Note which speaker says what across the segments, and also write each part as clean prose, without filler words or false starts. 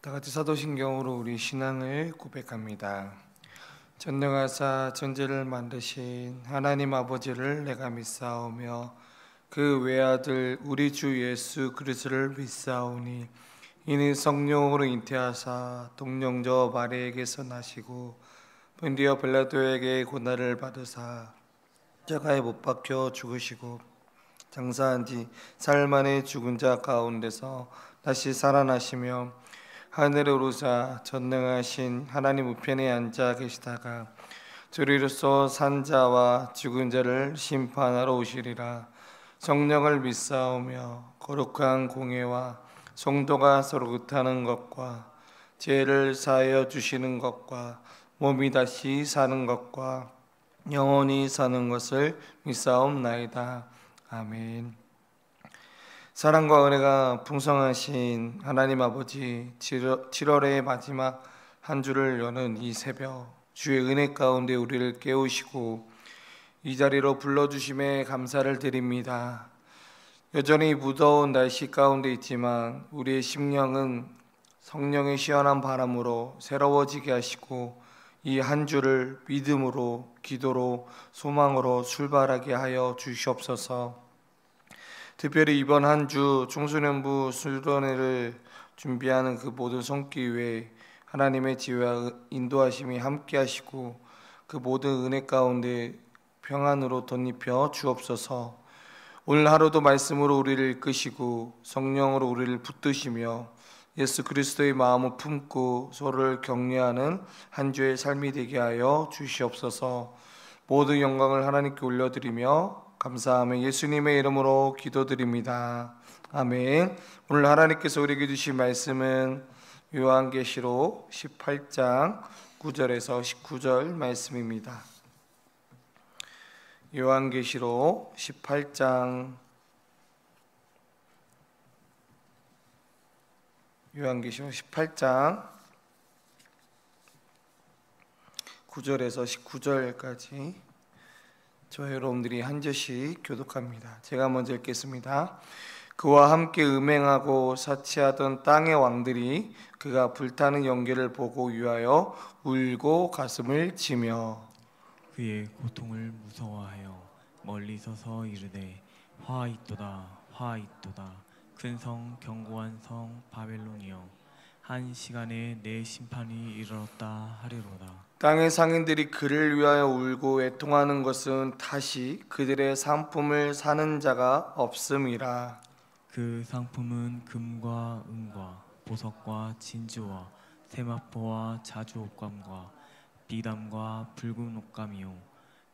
Speaker 1: 다 같이 사도신경으로 우리 신앙을 고백합니다. 전능하사 천지를 만드신 하나님 아버지를 내가 믿사오며 그 외아들 우리 주 예수 그리스도를 믿사오니 이는 성령으로 잉태하사 동령저 마리에게서 나시고 본디오 빌라도에게 고난을 받으사 십자가에 못 박혀 죽으시고 장사한 지 사흘 만에 죽은 자 가운데서 다시 살아나시며 하늘에 오르사 전능하신 하나님 우편에 앉아 계시다가 저리로서 산 자와 죽은 자를 심판하러 오시리라. 성령을 믿사오며 거룩한 공회와 성도가 서로 의하는 것과 죄를 사하여 주시는 것과 몸이 다시 사는 것과 영원히 사는 것을 믿사옵나이다. 아멘. 사랑과 은혜가 풍성하신 하나님 아버지, 7월의 마지막 한 주를 여는 이 새벽, 주의 은혜 가운데 우리를 깨우시고 이 자리로 불러주심에 감사를 드립니다. 여전히 무더운 날씨 가운데 있지만 우리의 심령은 성령의 시원한 바람으로 새로워지게 하시고 이 한 주를 믿음으로, 기도로, 소망으로 출발하게 하여 주시옵소서. 특별히 이번 한 주 청소년부 수련회를 준비하는 그 모든 손길에 하나님의 지혜와 인도하심이 함께 하시고 그 모든 은혜 가운데 평안으로 덧입혀 주옵소서. 오늘 하루도 말씀으로 우리를 이끄시고 성령으로 우리를 붙드시며 예수 그리스도의 마음을 품고 서로를 격려하는 한 주의 삶이 되게 하여 주시옵소서. 모든 영광을 하나님께 올려드리며 감사하며 예수님의 이름으로 기도드립니다. 아멘. 오늘 하나님께서 우리에게 주신 말씀은 요한계시록 18장 9절에서 19절 말씀입니다. 요한계시록 18장 9절에서 19절까지 저와 여러분들이 한 절씩 교독합니다. 제가 먼저 읽겠습니다. 그와 함께 음행하고 사치하던 땅의 왕들이 그가 불타는 연기를 보고 유하여 울고 가슴을 치며
Speaker 2: 그의 고통을 무서워하여 멀리 서서 이르되 화 있도다 화 있도다 큰 성 견고한 성 바벨론이여 한 시간에 내 심판이 이르렀다 하리로다.
Speaker 1: 땅의 상인들이 그를 위하여 울고 애통하는 것은 다시 그들의 상품을 사는 자가 없음이라.
Speaker 2: 그 상품은 금과 은과 보석과 진주와 세마포와 자주 옷감과 비담과 붉은 옷감이요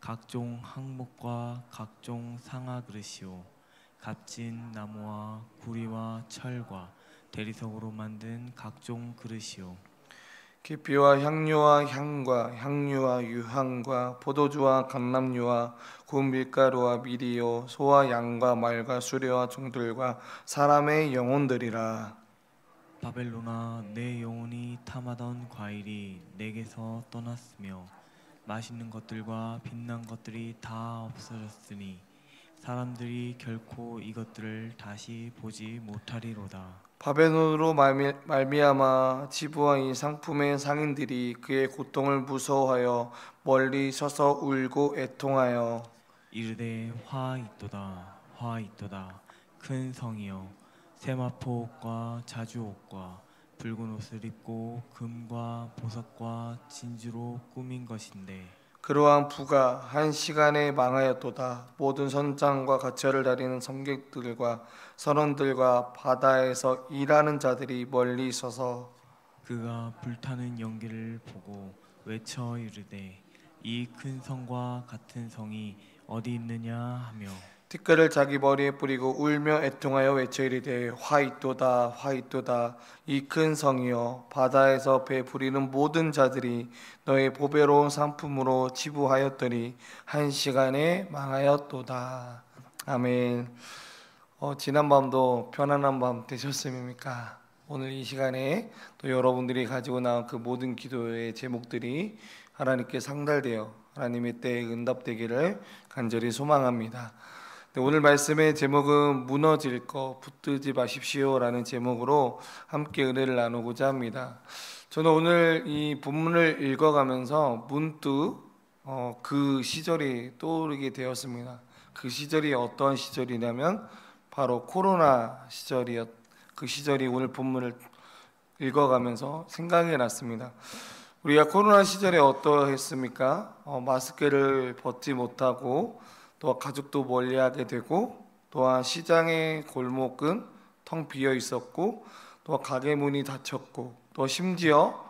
Speaker 2: 각종 항목과 각종 상아 그릇이요 값진 나무와 구리와 철과 대리석으로 만든 각종 그릇이요
Speaker 1: 계피와 향료와 향과 향유와 유향과 포도주와 감람유와 구운 밀가루와 미리요 소와 양과 말과 수레와 종들과 사람의 영혼들이라.
Speaker 2: 바벨론아 내 영혼이 탐하던 과일이 내게서 떠났으며 맛있는 것들과 빛난 것들이 다 없어졌으니 사람들이 결코 이것들을 다시 보지 못하리로다.
Speaker 1: 바벨론으로 말미암아 지부와 이 상품의 상인들이 그의 고통을 무서워하여 멀리 서서 울고 애통하여
Speaker 2: 이르되 화 있도다 화 있도다 큰 성이여 세마포 옷과 자주 옷과 붉은 옷을 입고 금과 보석과 진주로 꾸민 것인데
Speaker 1: 그러한 부가 한 시간에 망하였도다. 모든 선장과 가철을 다리는 성객들과 선원들과 바다에서 일하는 자들이 멀리 서서
Speaker 2: 그가 불타는 연기를 보고 외쳐 이르되 이 큰 성과 같은 성이 어디 있느냐 하며
Speaker 1: 티끌을 자기 머리에 뿌리고 울며 애통하여 외쳐 이르되 화 있도다 화 있도다 이 큰 성이여 바다에서 배 부리는 모든 자들이 너의 보배로운 상품으로 지부하였더니 한 시간에 망하였도다. 아멘. 지난 밤도 편안한 밤 되셨습니까? 오늘 이 시간에 또 여러분들이 가지고 나온 그 모든 기도의 제목들이 하나님께 상달되어 하나님의 때에 응답되기를 간절히 소망합니다. 네, 오늘 말씀의 제목은 무너질 거 붙들지 마십시오라는 제목으로 함께 은혜를 나누고자 합니다. 저는 오늘 이 본문을 읽어가면서 문득 그 시절이 떠오르게 되었습니다. 그 시절이 어떤 시절이냐면 바로 코로나 그 시절이 오늘 본문을 읽어가면서 생각이 났습니다. 우리가 코로나 시절에 어떠했습니까? 마스크를 벗지 못하고 또 가족도 멀리하게 되고, 또한 시장의 골목은 텅 비어 있었고, 또 가게 문이 닫혔고, 또 심지어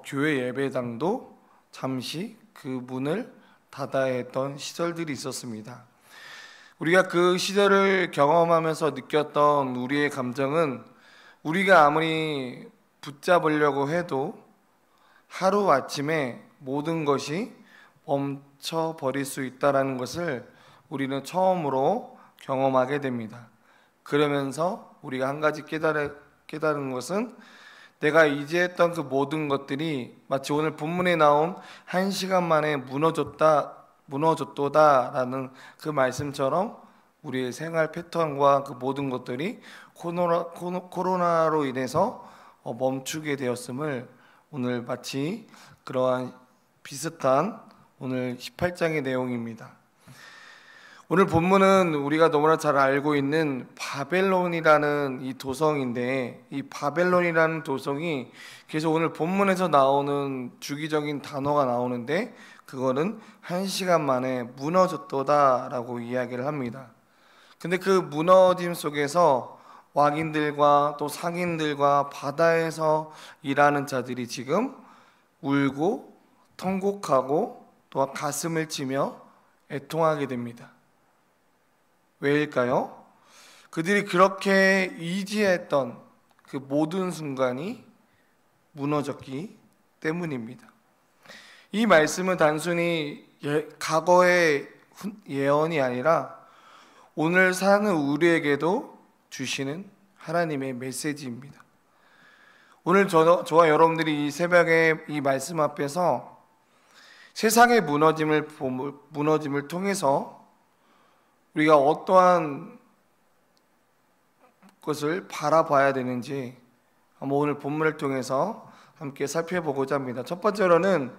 Speaker 1: 교회 예배당도 잠시 그 문을 닫아야 했던 시절들이 있었습니다. 우리가 그 시절을 경험하면서 느꼈던 우리의 감정은, 우리가 아무리 붙잡으려고 해도 하루아침에 모든 것이 멈춰버릴 수 있다는 것을 우리는 처음으로 경험하게 됩니다. 그러면서 우리가 한 가지 깨달은 것은, 내가 이제 했던 그 모든 것들이 마치 오늘 본문에 나온 1시간 만에 무너졌도다라는 그 말씀처럼 우리의 생활 패턴과 그 모든 것들이 코로나로 인해서 멈추게 되었음을, 오늘 마치 그러한 비슷한 오늘 18장의 내용입니다. 오늘 본문은 우리가 너무나 잘 알고 있는 바벨론이라는 이 도성인데, 이 바벨론이라는 도성이 계속 오늘 본문에서 나오는 주기적인 단어가 나오는데, 그거는 1시간 만에 무너졌도다라고 이야기를 합니다. 근데 그 무너짐 속에서 왕인들과 또 상인들과 바다에서 일하는 자들이 지금 울고 통곡하고 또 가슴을 치며 애통하게 됩니다. 왜일까요? 그들이 그렇게 의지했던 그 모든 순간이 무너졌기 때문입니다. 이 말씀은 단순히 과거의 예언이 아니라 오늘 사는 우리에게도 주시는 하나님의 메시지입니다. 오늘 저와 여러분들이 이 새벽에 이 말씀 앞에서 세상의 무너짐을 통해서 우리가 어떠한 것을 바라봐야 되는지 한번 오늘 본문을 통해서 함께 살펴보고자 합니다. 첫 번째로는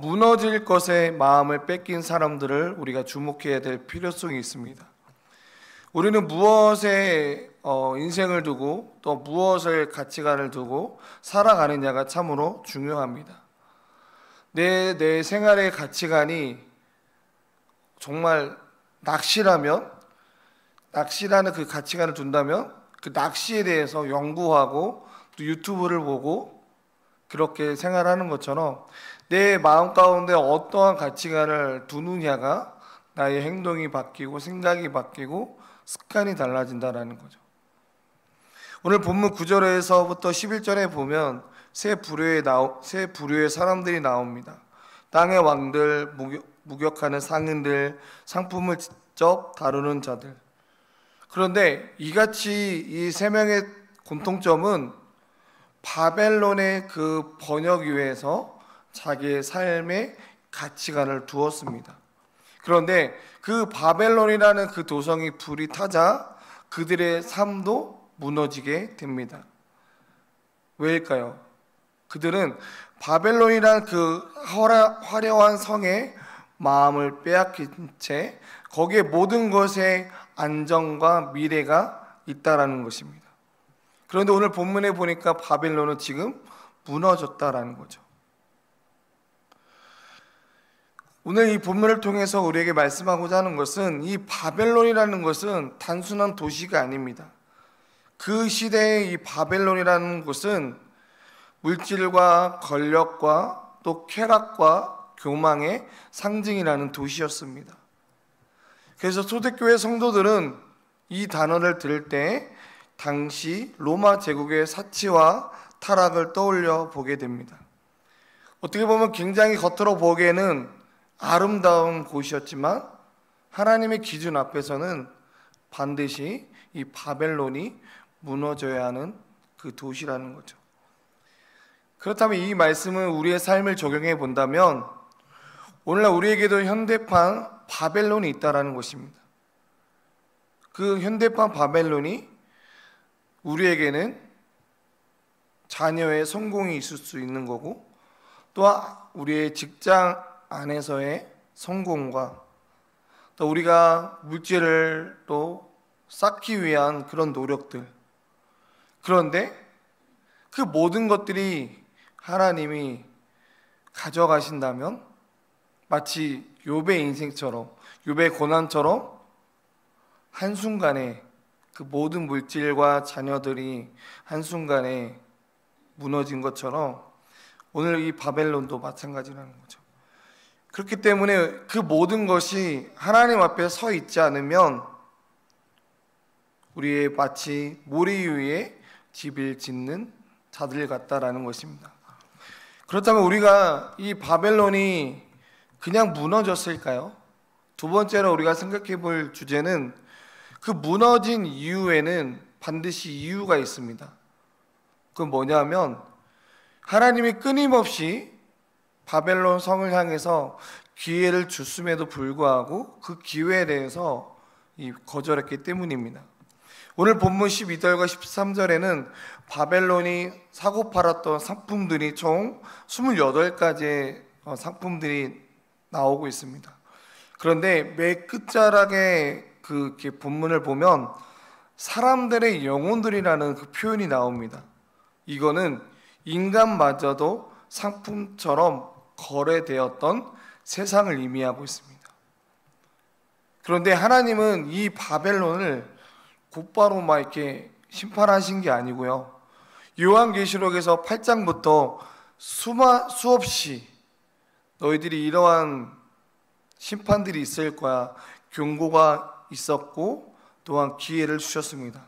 Speaker 1: 무너질 것에 마음을 뺏긴 사람들을 우리가 주목해야 될 필요성이 있습니다. 우리는 무엇에 인생을 두고 또 무엇을 가치관을 두고 살아가느냐가 참으로 중요합니다. 내 생활의 가치관이 정말 낚시라는 그 가치관을 둔다면, 그 낚시에 대해서 연구하고 또 유튜브를 보고 그렇게 생활하는 것처럼 내 마음 가운데 어떠한 가치관을 두느냐가 나의 행동이 바뀌고 생각이 바뀌고 습관이 달라진다라는 거죠. 오늘 본문 9절에서부터 11절에 보면 세 부류의 사람들이 나옵니다. 땅의 왕들, 목욕하는 상인들, 상품을 직접 다루는 자들. 그런데 이같이 이 세 명의 공통점은 바벨론의 그 번역 위에서 자기의 삶의 가치관을 두었습니다. 그런데 그 바벨론이라는 그 도성이 불이 타자 그들의 삶도 무너지게 됩니다. 왜일까요? 그들은 바벨론이라는 그 화려한 성에 마음을 빼앗긴 채 거기에 모든 것에 안정과 미래가 있다라는 것입니다. 그런데 오늘 본문에 보니까 바벨론은 지금 무너졌다라는 거죠. 오늘 이 본문을 통해서 우리에게 말씀하고자 하는 것은, 이 바벨론이라는 것은 단순한 도시가 아닙니다. 그 시대의 이 바벨론이라는 곳은 물질과 권력과 또 쾌락과 교망의 상징이라는 도시였습니다. 그래서 초대교회 성도들은 이 단어를 들을 때 당시 로마 제국의 사치와 타락을 떠올려 보게 됩니다. 어떻게 보면 굉장히 겉으로 보기에는 아름다운 곳이었지만 하나님의 기준 앞에서는 반드시 이 바벨론이 무너져야 하는 그 도시라는 거죠. 그렇다면 이 말씀은 우리의 삶을 적용해 본다면 오늘날 우리에게도 현대판 바벨론이 있다라는 것입니다. 그 현대판 바벨론이 우리에게는 자녀의 성공이 있을 수 있는 거고, 또한 우리의 직장 안에서의 성공과 또 우리가 물질을 또 쌓기 위한 그런 노력들, 그런데 그 모든 것들이 하나님이 가져가신다면 마치 욥의 인생처럼, 욥의 고난처럼 한순간에 그 모든 물질과 자녀들이 한순간에 무너진 것처럼 오늘 이 바벨론도 마찬가지라는 거죠. 그렇기 때문에 그 모든 것이 하나님 앞에 서 있지 않으면 우리의 마치 모래 위에 집을 짓는 자들 같다라는 것입니다. 그렇다면 우리가 이 바벨론이 그냥 무너졌을까요? 두 번째로 우리가 생각해 볼 주제는 그 무너진 이유에는 반드시 이유가 있습니다. 그건 뭐냐면 하나님이 끊임없이 바벨론 성을 향해서 기회를 줬음에도 불구하고 그 기회에 대해서 거절했기 때문입니다. 오늘 본문 12절과 13절에는 바벨론이 사고 팔았던 상품들이 총 28가지의 상품들이 나오고 있습니다. 그런데 맨 끝자락에 그 본문을 보면 사람들의 영혼들이라는 그 표현이 나옵니다. 이거는 인간마저도 상품처럼 거래되었던 세상을 의미하고 있습니다. 그런데 하나님은 이 바벨론을 곧바로 막 이렇게 심판하신 게 아니고요. 요한계시록에서 8장부터 수없이 너희들이 이러한 심판들이 있을 거야, 경고가 있었고 또한 기회를 주셨습니다.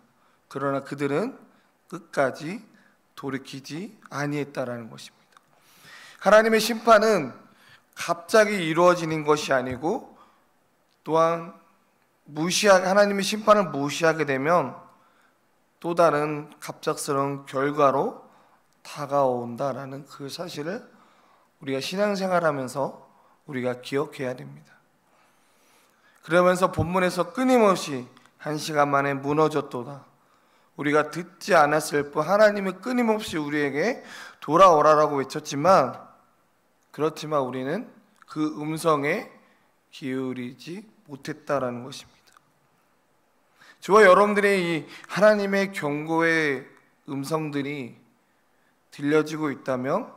Speaker 1: 그러나 그들은 끝까지 돌이키지 아니했다라는 것입니다. 하나님의 심판은 갑자기 이루어지는 것이 아니고 또한 하나님의 심판을 무시하게 되면 또 다른 갑작스러운 결과로 다가온다라는 그 사실을 우리가 신앙생활하면서 우리가 기억해야 됩니다. 그러면서 본문에서 끊임없이 1시간 만에 무너졌도다, 우리가 듣지 않았을 뿐 하나님은 끊임없이 우리에게 돌아오라라고 외쳤지만, 그렇지만 우리는 그 음성에 기울이지 못했다라는 것입니다. 저와 여러분들의 이 하나님의 경고의 음성들이 들려지고 있다면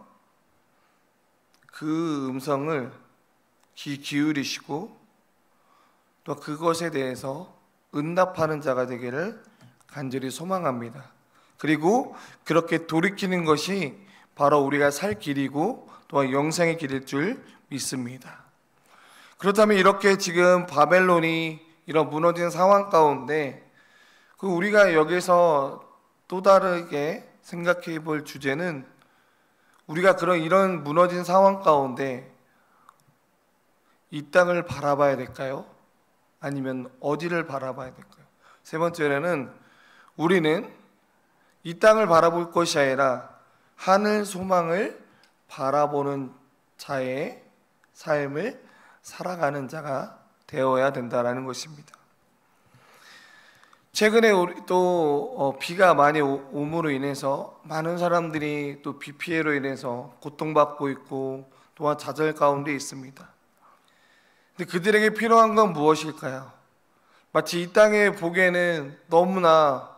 Speaker 1: 그 음성을 귀 기울이시고 또 그것에 대해서 응답하는 자가 되기를 간절히 소망합니다. 그리고 그렇게 돌이키는 것이 바로 우리가 살 길이고 또한 영생의 길일 줄 믿습니다. 그렇다면 이렇게 지금 바벨론이 이런 무너진 상황 가운데 우리가 여기서 또 다르게 생각해 볼 주제는 우리가 이런 무너진 상황 가운데 이 땅을 바라봐야 될까요? 아니면 어디를 바라봐야 될까요? 세 번째로는 우리는 이 땅을 바라볼 것이 아니라 하늘 소망을 바라보는 자의 삶을 살아가는 자가 되어야 된다는 것입니다. 최근에 또 비가 많이 오므로 인해서 많은 사람들이 또 비 피해로 인해서 고통받고 있고 또한 좌절 가운데 있습니다. 근데 그들에게 필요한 건 무엇일까요? 마치 이 땅에 보기에는 너무나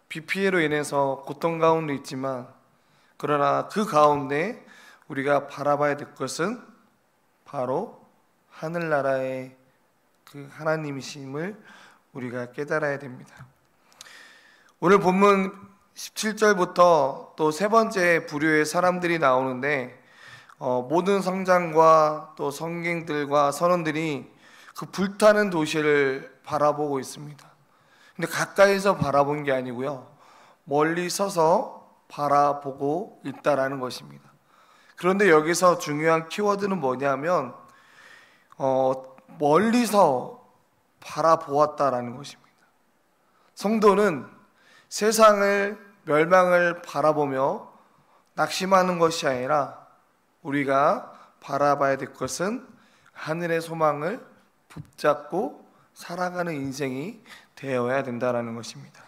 Speaker 1: 비 피해로 인해서 고통 가운데 있지만, 그러나 그 가운데 우리가 바라봐야 될 것은 바로 하늘나라의 그 하나님이심을 우리가 깨달아야 됩니다. 오늘 본문 17절부터 또 세 번째 부류의 사람들이 나오는데 모든 성장과 또 성경들과 선원들이 그 불타는 도시를 바라보고 있습니다. 근데 가까이서 바라본 게 아니고요, 멀리 서서 바라보고 있다라는 것입니다. 그런데 여기서 중요한 키워드는 뭐냐면 멀리서 바라보았다라는 것입니다. 성도는 세상을 멸망을 바라보며 낙심하는 것이 아니라 우리가 바라봐야 될 것은 하늘의 소망을 붙잡고 살아가는 인생이 되어야 된다는 것입니다.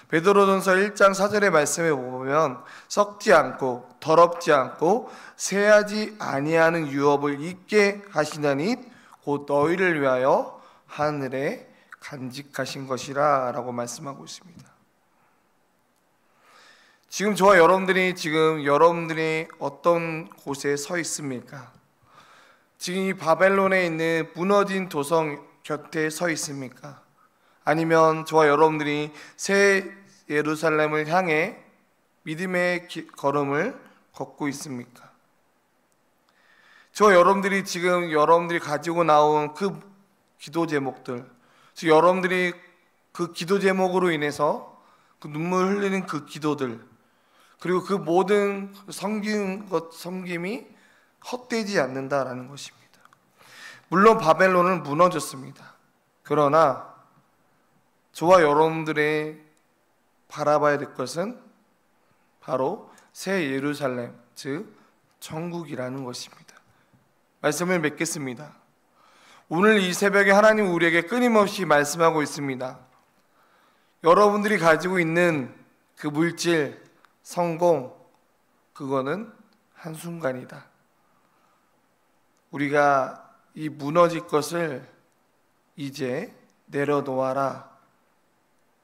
Speaker 1: 베드로전서 1장 4절의 말씀에 보면 썩지 않고 더럽지 않고 새하지 아니하는 유업을 잊게 하시나니 곧 너희를 위하여 하늘에 간직하신 것이라 라고 말씀하고 있습니다. 지금 저와 여러분들이 어떤 곳에 서 있습니까? 지금 이 바벨론에 있는 무너진 도성 곁에 서 있습니까? 아니면 저와 여러분들이 새 예루살렘을 향해 믿음의 걸음을 걷고 있습니까? 저와 여러분들이 지금 여러분들이 가지고 나온 그 기도 제목들, 즉 여러분들이 그 기도 제목으로 인해서 그 눈물 흘리는 그 기도들, 그리고 그 모든 섬김이 헛되지 않는다라는 것입니다. 물론 바벨론은 무너졌습니다. 그러나 저와 여러분들의 바라봐야 될 것은 바로 새 예루살렘, 즉 천국이라는 것입니다. 말씀을 맺겠습니다. 오늘 이 새벽에 하나님 우리에게 끊임없이 말씀하고 있습니다. 여러분들이 가지고 있는 그 물질, 성공, 그거는 한순간이다. 우리가 이 무너질 것을 이제 내려놓아라.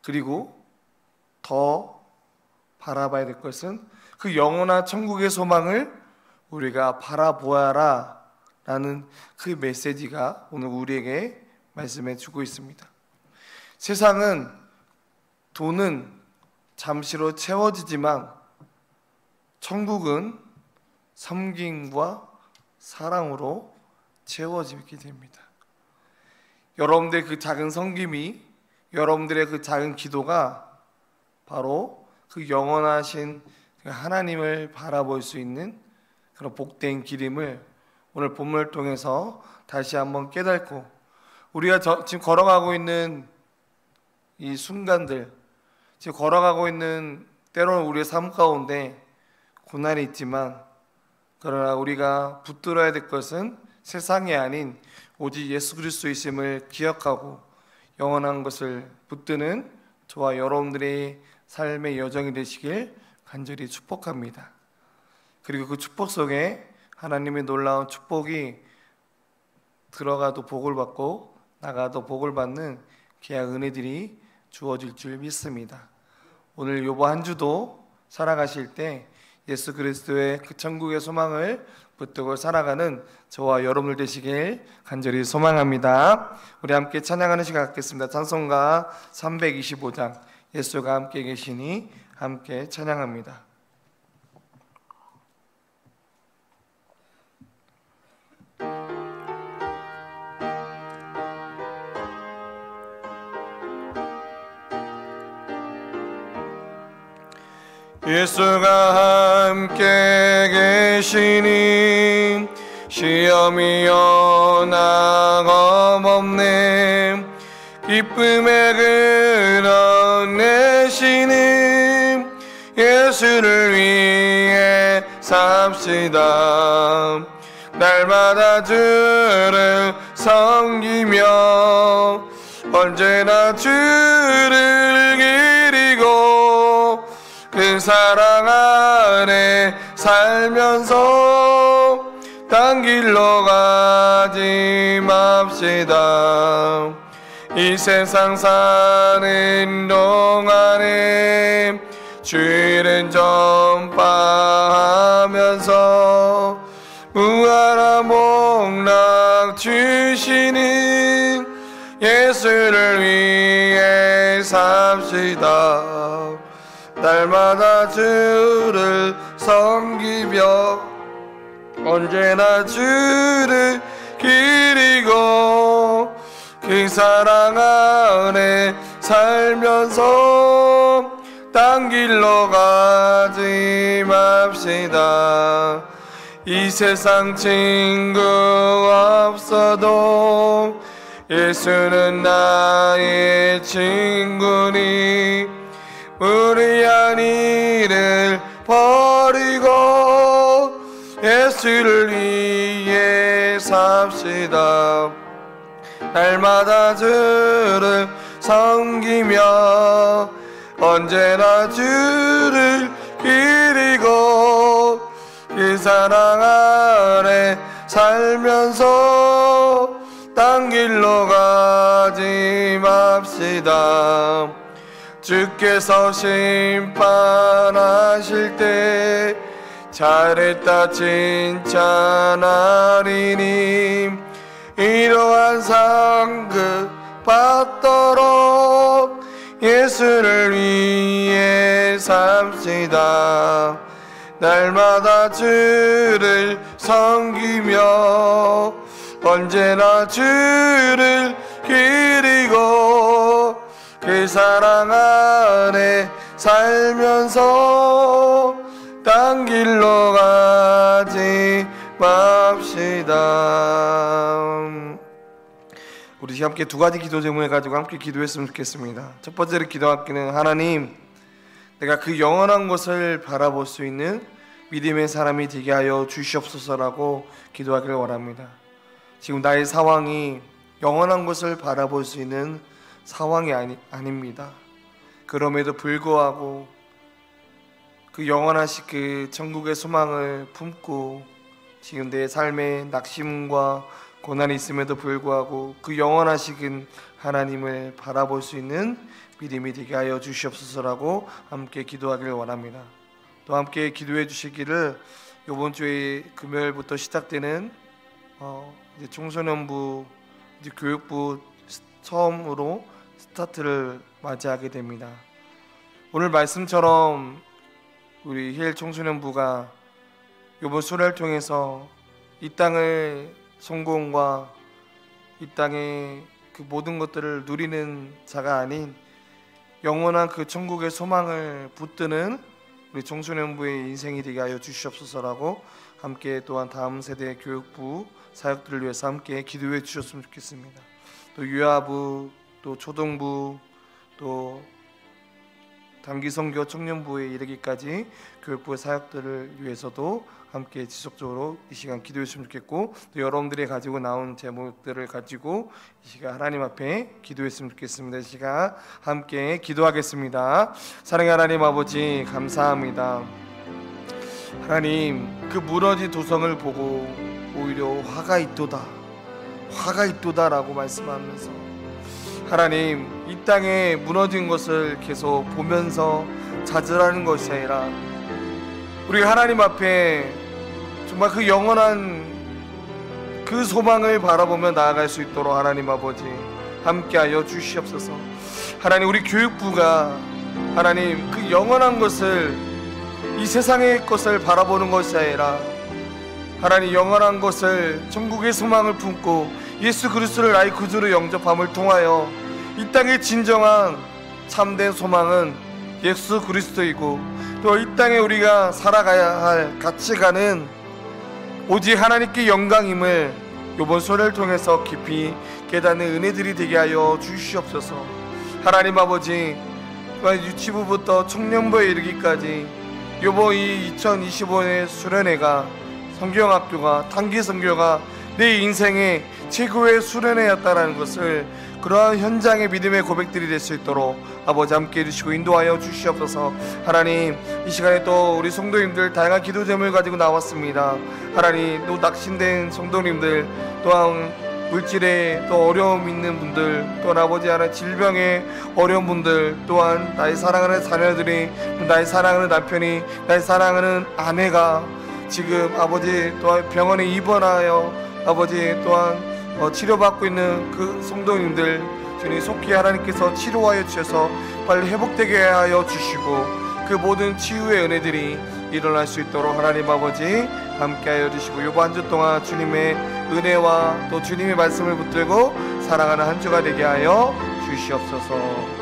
Speaker 1: 그리고 더 바라봐야 될 것은 그 영원한 천국의 소망을 우리가 바라보아라 라는 그 메시지가 오늘 우리에게 말씀해 주고 있습니다. 세상은 돈은 잠시로 채워지지만 천국은 섬김과 사랑으로 채워지게 됩니다. 여러분들의 그 작은 섬김이, 여러분들의 그 작은 기도가 바로 그 영원하신 하나님을 바라볼 수 있는 그런 복된 길임을 오늘 본문을 통해서 다시 한번 깨닫고, 우리가 지금 걸어가고 있는 이 순간들, 지금 걸어가고 있는 때로는 우리의 삶 가운데 고난이 있지만, 그러나 우리가 붙들어야 될 것은 세상이 아닌 오직 예수 그리스도이심을 기억하고 영원한 것을 붙드는 저와 여러분들의 삶의 여정이 되시길 간절히 축복합니다. 그리고 그 축복 속에 하나님의 놀라운 축복이 들어가도 복을 받고 나가도 복을 받는 귀한 은혜들이 주어질 줄 믿습니다. 오늘 요번 한 주도 살아가실 때 예수 그리스도의 그 천국의 소망을 붙들고 살아가는 저와 여러분들 되시길 간절히 소망합니다. 우리 함께 찬양하는 시간 갖겠습니다. 찬송가 325장 예수가 함께 계시니 함께 찬양합니다. 예수가 함께 계시니 시험이 연하검없네. 기쁨의 근원 내시는 예수를 위해 삽시다. 날마다 주를 섬기며 언제나 주를 기리고 그 사랑 안에 살면서 딴 길로 가지 맙시다. 이 세상 사는 동안에 주일은 전파하면서 무한한 복락 주시는 예수를 위해 삽시다. 날마다 주를 섬기며 언제나 주를 기리고 그 사랑 안에 살면서 딴 길로 가지 맙시다. 이 세상 친구 없어도 예수는 나의 친구니 무리한 일을 버리고 예수를 위해 삽시다. 날마다 주를 섬기며 언제나 주를 기리고 그 사랑 안에 살면서 딴 길로 가지 맙시다. 주께서 심판하실 때 잘했다 칭찬하리니 이러한 상급 받도록 예수를 위해 삽시다. 날마다 주를 섬기며 언제나 주를 기리고 그 사랑 안에 살면서 딴 길로 가지 맙시다. 우리 함께 두 가지 기도 제목을 가지고 함께 기도했으면 좋겠습니다. 첫 번째로 기도하기는 하나님, 내가 그 영원한 것을 바라볼 수 있는 믿음의 사람이 되게 하여 주시옵소서라고 기도하기를 원합니다. 지금 나의 상황이 영원한 것을 바라볼 수 있는 상황이 아닙니다. 그럼에도 불구하고 그 영원하신 그 천국의 소망을 품고 지금 내 삶에 낙심과 고난이 있음에도 불구하고 그 영원하신 하나님을 바라볼 수 있는 믿음이 되게 하여 주시옵소서라고 함께 기도하기를 원합니다. 또 함께 기도해 주시기를 이번 주에 금요일부터 시작되는 이제 청소년부 이제 교육부 처음으로 스타트를 맞이하게 됩니다. 오늘 말씀처럼 우리 힐 청소년부가 이번 수련을 통해서 이 땅의 성공과 이 땅의 그 모든 것들을 누리는 자가 아닌 영원한 그 천국의 소망을 붙드는 우리 청소년부의 인생이 되게 하여 주시옵소서라고 함께 또한 다음 세대 교육부 사역들을 위해서 함께 기도해 주셨으면 좋겠습니다. 또 유아부, 또 초등부, 또 단기선교 청년부에 이르기까지 교육부의 사역들을 위해서도 함께 지속적으로 이 시간 기도했으면 좋겠고, 또 여러분들이 가지고 나온 제목들을 가지고 이 시간 하나님 앞에 기도했으면 좋겠습니다. 이 시간 함께 기도하겠습니다. 사랑의 하나님 아버지, 감사합니다. 하나님, 그 무너진 도성을 보고 오히려 화가 있도다 라고 말씀하면서 하나님, 이 땅에 무너진 것을 계속 보면서 좌절하는 것이 아니라 우리 하나님 앞에 정말 그 영원한 그 소망을 바라보며 나아갈 수 있도록 하나님 아버지 함께하여 주시옵소서. 하나님, 우리 교육부가 하나님 그 영원한 것을, 이 세상의 것을 바라보는 것이 아니라 하나님 영원한 것을, 천국의 소망을 품고 예수 그리스도를 나의 구주로 영접함을 통하여 이 땅의 진정한 참된 소망은 예수 그리스도이고, 또 이 땅에 우리가 살아가야 할 가치관은 오직 하나님께 영광임을 이번 수련을 통해서 깊이 깨닫는 은혜들이 되게 하여 주시옵소서. 하나님 아버지, 유치부부터 청년부에 이르기까지 이번 이 2025년 수련회가, 성경학교가, 단기선교가 내 인생의 최고의 수련회였다라는 것을, 그러한 현장의 믿음의 고백들이 될 수 있도록 아버지 함께 해주시고 인도하여 주시옵소서. 하나님, 이 시간에 또 우리 성도님들 다양한 기도 제목을 가지고 나왔습니다. 하나님, 또 낙심된 성도님들, 또한 물질에 또 어려움 있는 분들, 또한 아버지 하나님 질병에 어려운 분들, 또한 나의 사랑하는 자녀들이, 나의 사랑하는 남편이, 나의 사랑하는 아내가 지금 아버지 또한 병원에 입원하여 아버지 또한 치료받고 있는 그 성도님들, 주님 속히 하나님께서 치료하여 주셔서 빨리 회복되게 하여 주시고 그 모든 치유의 은혜들이 일어날 수 있도록 하나님 아버지 함께하여 주시고, 이번 한 주 동안 주님의 은혜와 또 주님의 말씀을 붙들고 살아가는 한 주가 되게 하여 주시옵소서.